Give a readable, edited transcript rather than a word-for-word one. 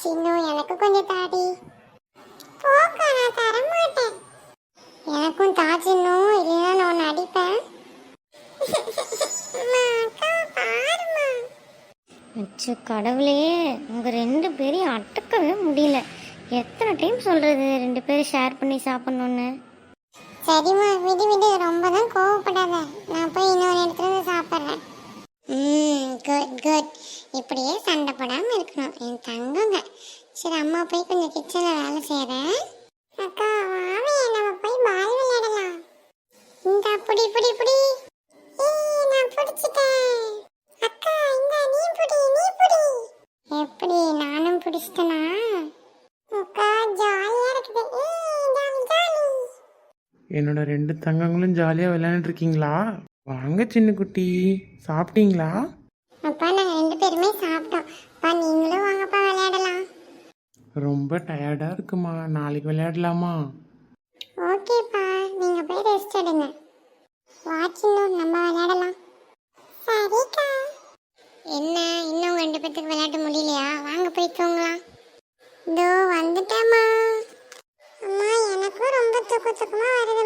சின்னு எனக்கு கொஞ்சம் தாடி. போக்கா, நான் தர மாட்டேன். எனக்கும் தா சின்னு, இல்லைன்னா நான் உன்னை அடிப்பேன். அம்மா, அக்காவை பாரும்மா. அச்சோ கடவுளே, உங்கள் 2 பேரையும் அடக்கவே முடியல. எத்தனை டைம் சொல்கிறது 2 பேரும் ஷேர் பண்ணி சாப்பிட்ணுன்னு. சரிம்மா, விடு விடு, ரொம்ப தான் கோவப்படாத. நான் போய் இன்னொரு இடத்துல இருந்து சாப்பிட்றேன். Good good. இப்படியே சண்டை போடாமல் இருக்கணும் என் தங்கங்க. சரி, அம்மா போய் கொஞ்சம் கிச்சனில் வேலை செய்கிறேன். அக்கா வாவே, நம்ம போய் பால் விளையாடலாம். இந்த புடி புடி புடி. நான் பிடிச்சிட்டேன். அக்கா இந்த நீ புடி நீ புடி. எப்படி, நானும் பிடிச்சிட்டேனா? அக்கா ஜாலியாக இருக்குது. Jolly jolly. என்னோட 2 தங்கங்களும் ஜாலியாக விளையாண்டுட்டு இருக்கீங்களா? வாங்க சின்ன குட்டி, சாப்பிட்டீங்களா? அப்பா நாங்கள் 2 பேருமே சாப்பிட்டோம். அப்பா நீங்களும் வாங்கப்பா விளையாடலாம். ரொம்ப டயர்டாக இருக்குமா, நாளைக்கு விளையாடலாமா? ஓகேப்பா, நீங்கள் போய் ரெஸ்ட் எடுங்க. வாட்சின்னு நம்ம விளையாடலாம். சரிக்கா. என்ன, இன்னும் 2 பேத்துக்கு விளையாட முடியலையா? வாங்க போய் தூங்கலாம். இதோ வந்துட்டேம்மா. அம்மா, எனக்கும் ரொம்ப தூக்கமாக வருது.